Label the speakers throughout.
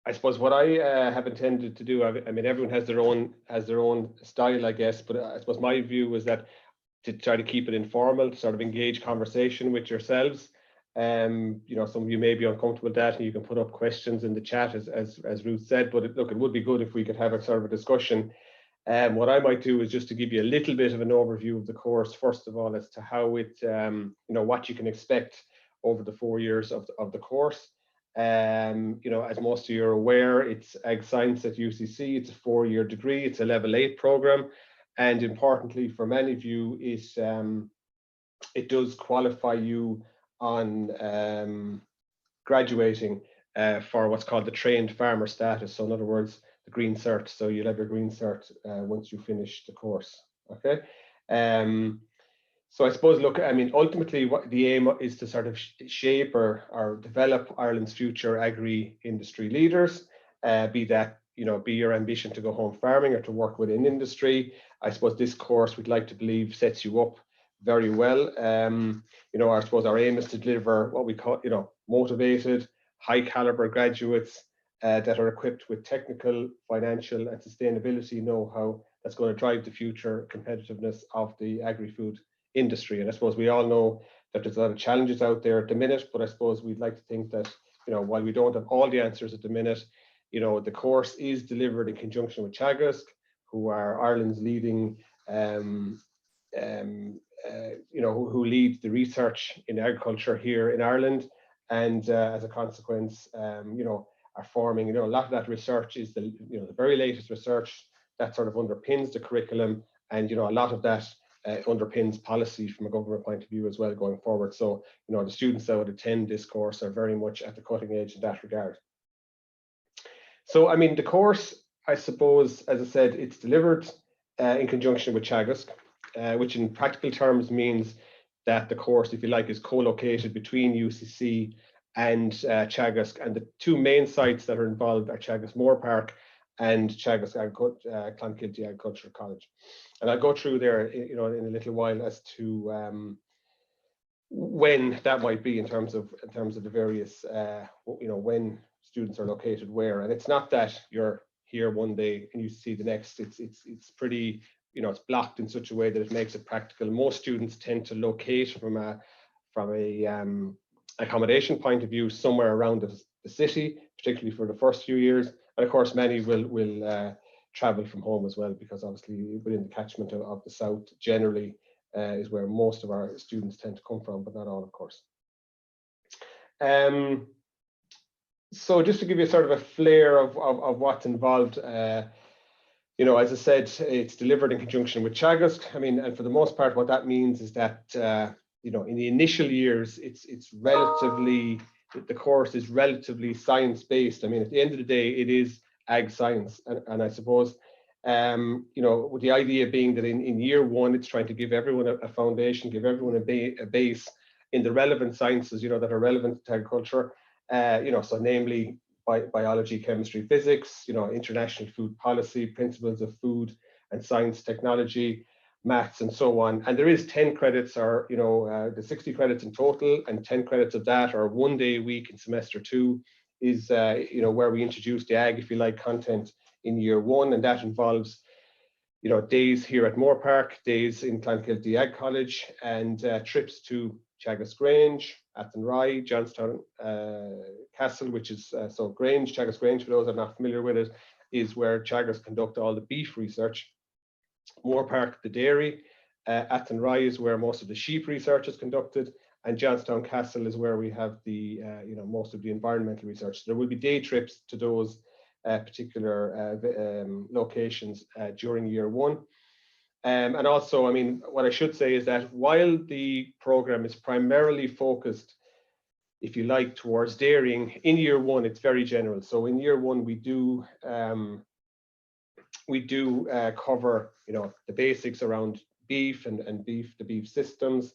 Speaker 1: I suppose what I have intended to do, I mean, everyone has their own style, I guess, but I suppose my view was that to try to keep it informal, to sort of engage conversation with yourselves. You know, some of you may be uncomfortable with that, and you can put up questions in the chat, as Ruth said. But look, it would be good if we could have a sort of a discussion. What I might do is just to give you a little bit of an overview of the course, first of all, as to how it, you know, what you can expect over the 4 years of the course. You know, as most of you are aware, it's Ag Science at UCC. It's a 4-year degree. It's a level 8 program, and importantly for many of you, it does qualify you on graduating for what's called the trained farmer status. So in other words, the green cert. So you'll have your green cert once you finish the course. Okay. So I suppose, look, I mean, ultimately, what the aim is to sort of shape or develop Ireland's future agri-industry leaders, be that, you know, be your ambition to go home farming or to work within industry. I suppose this course, we'd like to believe, sets you up very well. You know, I suppose our aim is to deliver what we call, you know, motivated, high caliber graduates that are equipped with technical, financial, and sustainability know-how that's going to drive the future competitiveness of the agri-food industry. And I suppose we all know that there's a lot of challenges out there at the minute, but I suppose we'd like to think that, you know, while we don't have all the answers at the minute, you know, the course is delivered in conjunction with Teagasc, who are Ireland's leading, you know, who lead the research in agriculture here in Ireland, and as a consequence, you know, are forming, you know, a lot of that research is the, you know, the very latest research that sort of underpins the curriculum, and, you know, a lot of that underpins policy from a government point of view as well going forward. So, you know, the students that would attend this course are very much at the cutting edge in that regard. So, I mean, the course, I suppose, as I said, it's delivered in conjunction with Teagasc, which in practical terms means that the course, if you like, is co-located between UCC and Teagasc, and the two main sites that are involved are Teagasc Moore Park and Teagasc Clonakilty Agricultural College. And I'll go through there, you know, in a little while as to when that might be in terms of the various, you know, when students are located where. And it's not that you're here one day and you see the next. It's pretty, you know, it's blocked in such a way that it makes it practical. Most students tend to locate from a accommodation point of view somewhere around the city, particularly for the first few years. And of course, many will travel from home as well, because obviously within the catchment of the south generally is where most of our students tend to come from, but not all, of course. So just to give you sort of a flare of what's involved, you know, as I said, it's delivered in conjunction with Teagasc. I mean, and for the most part, what that means is that, you know, in the initial years, it's relatively, the course is relatively science-based. I mean, at the end of the day, it is ag science. And I suppose, you know, with the idea being that in year one, it's trying to give everyone a foundation, give everyone a base in the relevant sciences, you know, that are relevant to agriculture, you know, so namely biology, chemistry, physics, you know, international food policy, principles of food and science technology, maths, and so on. And there is 10 credits, or, you know, the 60 credits in total, and 10 credits of that, or 1 day a week in semester 2, is, you know, where we introduce the ag, if you like, content in year 1. And that involves, you know, days here at Moore Park, days in Clonakilty Ag College, and trips to Teagasc Grange, Athenry, Johnstown Castle, which is, so Grange, Teagasc Grange, for those that are not familiar with it, is where Teagasc conduct all the beef research. Moore Park, the dairy. Athenry is where most of the sheep research is conducted, and Johnstown Castle is where we have the, you know, most of the environmental research. So there will be day trips to those particular locations during year 1. And also, I mean, what I should say is that while the program is primarily focused, if you like, towards dairying, in year 1, it's very general. So in year 1, we do cover, you know, the basics around beef and the beef systems,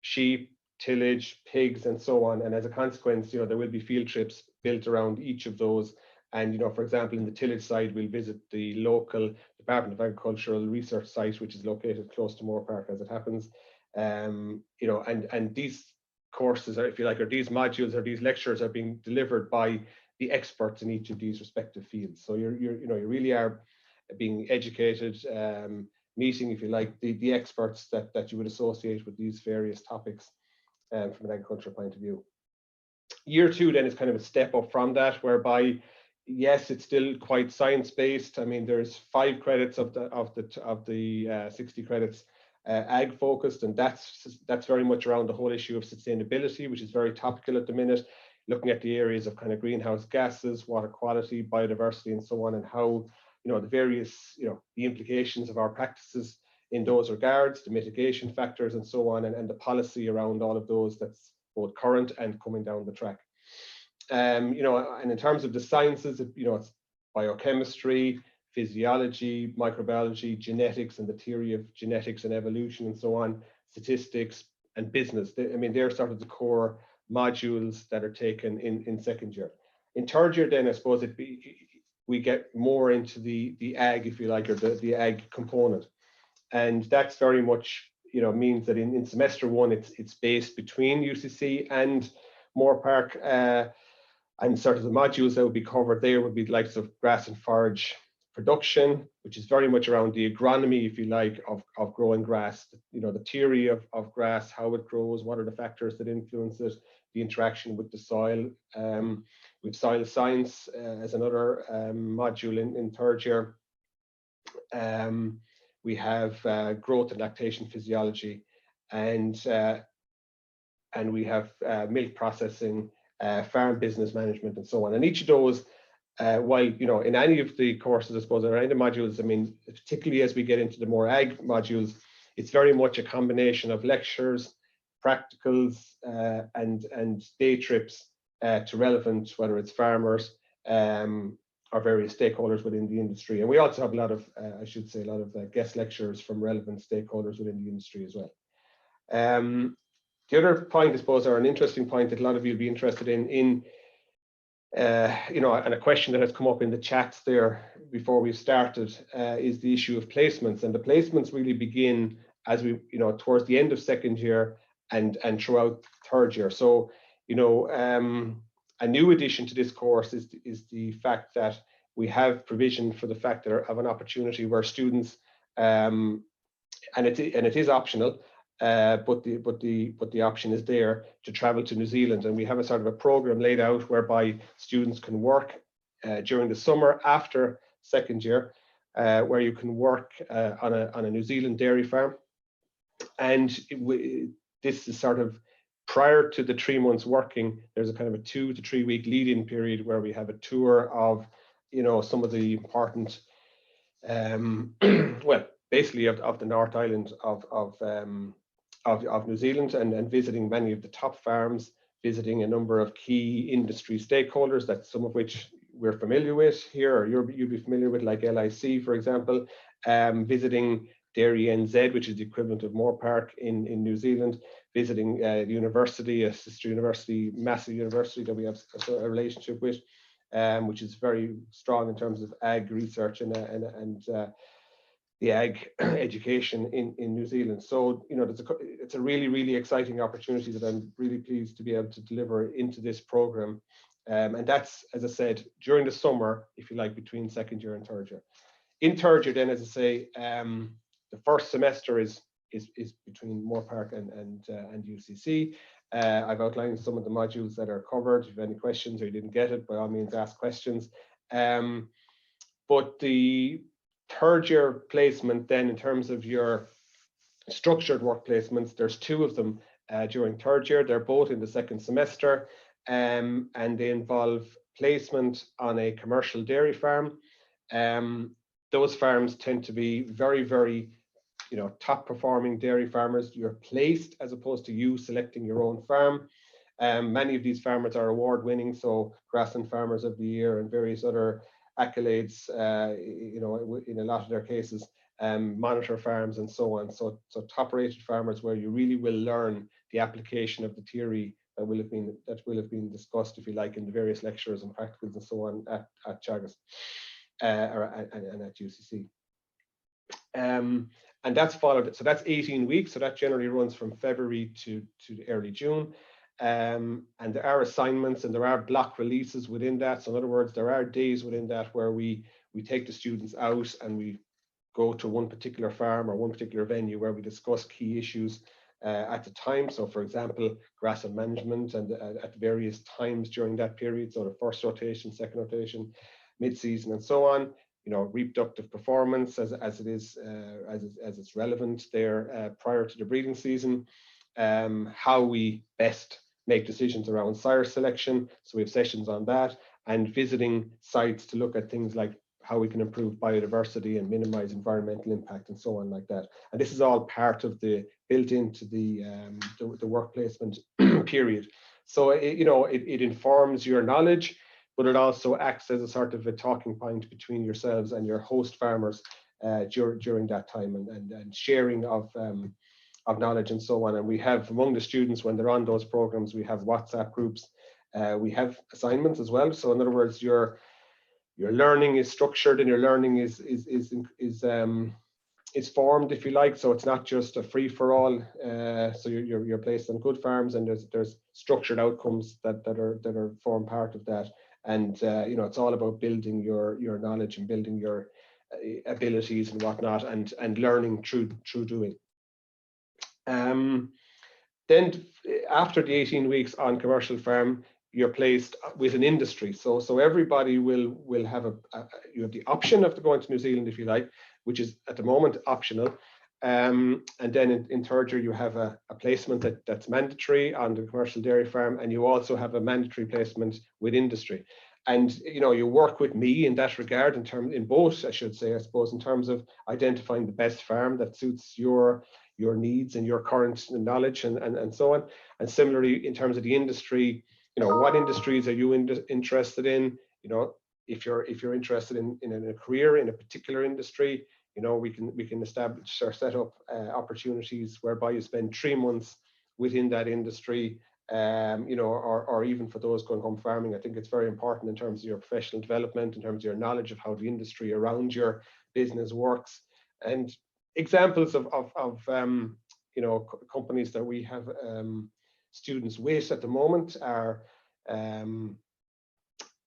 Speaker 1: sheep, tillage, pigs, and so on. And as a consequence, you know, there will be field trips built around each of those. And, you know, for example, in the tillage side, we'll visit the local Department of Agricultural Research site, which is located close to Moore Park, as it happens. You know, and these courses, are, if you like, or these modules or these lectures are being delivered by the experts in each of these respective fields. So you really are being educated, meeting, if you like, the experts that you would associate with these various topics from an agricultural point of view. Year 2 then is kind of a step up from that, whereby yes, it's still quite science-based. I mean, there's 5 credits of the 60 credits ag focused, and that's very much around the whole issue of sustainability, which is very topical at the minute, looking at the areas of kind of greenhouse gases, water quality, biodiversity, and so on, and how the various the implications of our practices in those regards, the mitigation factors, and so on, and the policy around all of those that's both current and coming down the track. And in terms of the sciences, it's biochemistry, physiology, microbiology, genetics, and the theory of genetics and evolution, and so on, statistics, and business. They're sort of the core modules that are taken in second year. In third year, then I suppose we get more into the ag, if you like, or the ag component, and that's very much means that in semester 1 it's based between UCC and Moorpark. And sort of the modules that would be covered there would be the likes of grass and forage production, which is very much around the agronomy, if you like, of growing grass, the theory of grass, how it grows, what are the factors that influence it, the interaction with the soil. With soil science as another module in third year. We have growth and lactation physiology, and we have milk processing, farm business management, and so on. And each of those, while in any of the courses, I suppose, or any of the modules, particularly as we get into the more ag modules, it's very much a combination of lectures, practicals, and day trips to relevant, whether it's farmers or various stakeholders within the industry. And we also have a lot of, guest lectures from relevant stakeholders within the industry as well. The other point, I suppose, or an interesting point that a lot of you will be interested in and a question that has come up in the chats there before we started, is the issue of placements. And the placements really begin as we, towards the end of second year and throughout third year. So, a new addition to this course is the fact that we have provision for the fact that of an opportunity where students, and it is optional, but the option is there to travel to New Zealand, and we have a sort of a program laid out whereby students can work during the summer after second year, where you can work on a New Zealand dairy farm, and this is sort of prior to the 3 months working. There's a kind of a 2 to 3 week lead-in period where we have a tour of some of the important well, basically of the North Island of New Zealand, and visiting many of the top farms, visiting a number of key industry stakeholders, that some of which we're familiar with here, or you'll be familiar with, like LIC, for example, visiting Dairy NZ, which is the equivalent of Moorpark in New Zealand, visiting the university, a sister university, massive university that we have a relationship with, which is very strong in terms of ag research and the ag education in New Zealand. So, it's a really, really exciting opportunity that I'm really pleased to be able to deliver into this program. And that's, as I said, during the summer, if you like, between second year and third year. In third year, then, as I say, the first semester is between Moorpark and UCC. I've outlined some of the modules that are covered. If you have any questions or you didn't get it, by all means, ask questions. But the third year placement, then, in terms of your structured work placements, there's 2 of them during third year. They're both in the second semester, and they involve placement on a commercial dairy farm. Those farms tend to be very, very top performing dairy farmers. You're placed as opposed to you selecting your own farm. Many of these farmers are award winning, so Grassland Farmers of the Year and various other accolades, in a lot of their cases, monitor farms and so on. So top rated farmers where you really will learn the application of the theory that will have been discussed, if you like, in the various lectures and practicals and so on at Teagasc and at UCC. And that's followed, so that's 18 weeks, so that generally runs from February to early June. and there are assignments and there are block releases within that. So in other words, there are days within that where we take the students out and we go to one particular farm or one particular venue where we discuss key issues at the time. So for example, grassland management, and at various times during that period, so the first rotation, second rotation, mid-season, and so on. You know, reproductive performance as it is as it's relevant there prior to the breeding season. How we best make decisions around sire selection. So we have sessions on that, and visiting sites to look at things like how we can improve biodiversity and minimize environmental impact and so on like that. And this is all part of the built into the work placement period. So it informs your knowledge, but it also acts as a sort of a talking point between yourselves and your host farmers during that time, and sharing of knowledge and so on. And we have among the students, when they're on those programs, we have WhatsApp groups. We have assignments as well. So in other words, your learning is structured and your learning is formed, if you like. So it's not just a free for all. So you're placed on good farms, and there's structured outcomes that are form part of that. And it's all about building your knowledge and building your abilities and whatnot, and learning through doing. Then after the 18 weeks on commercial farm, you're placed with an industry. So everybody will have you have the option of going to New Zealand, if you like, which is at the moment optional. And then in third year, you have a placement that's mandatory on the commercial dairy farm, and you also have a mandatory placement with industry. And you work with me in that regard, in both, I should say, I suppose, in terms of identifying the best farm that suits your needs and your current knowledge and so on. And similarly, in terms of the industry, what industries are you interested in? If you're interested in a career in a particular industry, we can establish or set up opportunities whereby you spend 3 months within that industry, or even for those going home farming. I think it's very important in terms of your professional development, in terms of your knowledge of how the industry around your business works. And examples of companies that we have students with at the moment are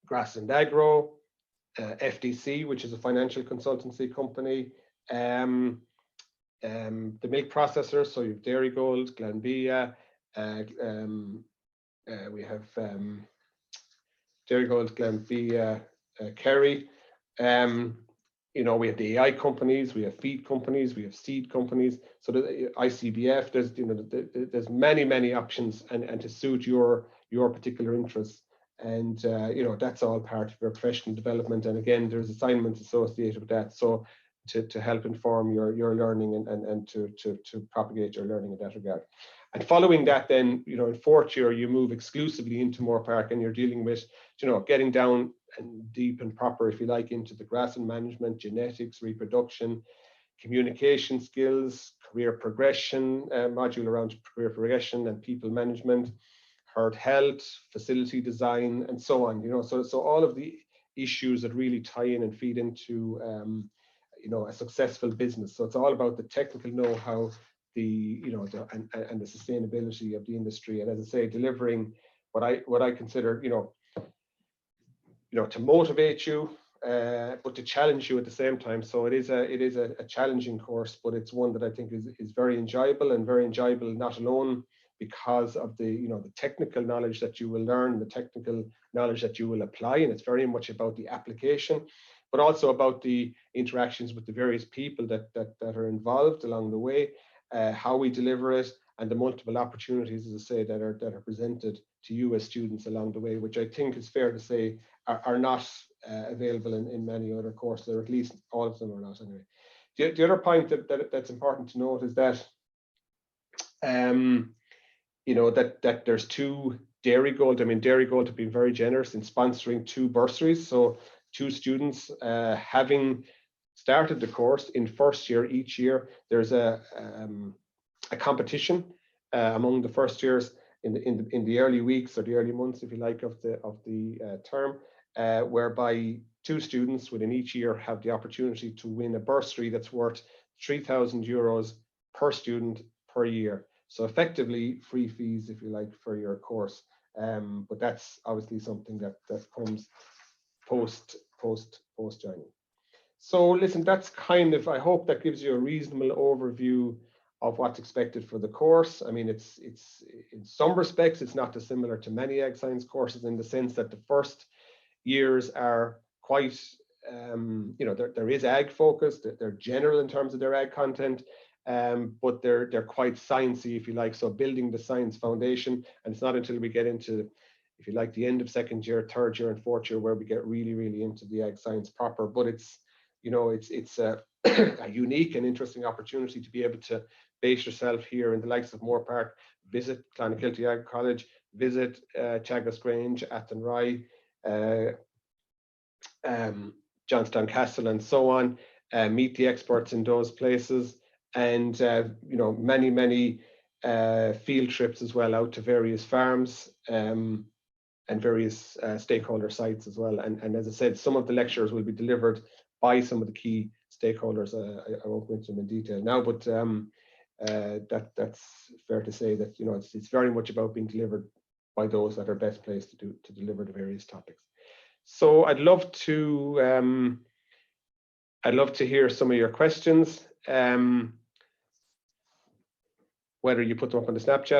Speaker 1: Grassland Agro, FDC, which is a financial consultancy company, the milk processors, so you have Dairygold, Glanbia, we have Dairygold, Glanbia, Kerry. We have the AI companies, we have feed companies, we have seed companies. So the ICBF, there's many options, and to suit your particular interests. And that's all part of your professional development. And again, there's assignments associated with that. So to help inform your learning and to propagate your learning in that regard. And following that, then, in fourth year, you move exclusively into Moore Park, and you're dealing with, getting down and deep and proper, if you like, into the grassland management, genetics, reproduction, communication skills, career progression, module around career progression and people management, herd health, facility design, and so on. So all of the issues that really tie in and feed into a successful business. So it's all about the technical know-how, and the sustainability of the industry, and as I say, delivering what I consider to motivate you, but to challenge you at the same time. So it is a challenging course, but it's one that I think is very enjoyable, and very enjoyable not alone because of the technical knowledge that you will learn, the technical knowledge that you will apply, and it's very much about the application, but also about the interactions with the various people that are involved along the way, how we deliver it, and the multiple opportunities, as I say, that are presented to you as students along the way, which I think is fair to say are not available in many other courses, or at least all of them are not anyway. The other point that's important to note is that that there's 2 Dairygold. I mean, Dairygold have been very generous in sponsoring 2 bursaries. So 2 students having started the course in first year each year, there's a competition among the first years in the early weeks, or the early months, if you like, of the term, whereby 2 students within each year have the opportunity to win a bursary that's worth €3,000 per student per year. So effectively free fees, if you like, for your course. But that's obviously something that comes post joining. So listen, that's kind of, I hope that gives you a reasonable overview of what's expected for the course. I mean, it's in some respects, it's not dissimilar to many ag science courses in the sense that the first years are quite, you know, there is ag focused, they're general in terms of their ag content, but they're quite sciencey, if you like, so building the science foundation. And it's not until we get into, if you like, the end of second year, third year and fourth year where we get really, really into the ag science proper. But it's, you know, it's a, a unique and interesting opportunity to be able to base yourself here in the likes of Moore Park, visit Clonakilty Ag College, visit Teagasc Grange, Athenry, Johnstown Castle and so on, meet the experts in those places, and you know, many field trips as well out to various farms and various stakeholder sites as well. And as I said, some of the lectures will be delivered by some of the key stakeholders. I won't go into them in detail now, but that's fair to say that, you know, it's very much about being delivered by those that are best placed to deliver the various topics. So I'd love to hear some of your questions, whether you put them up on the Snapchat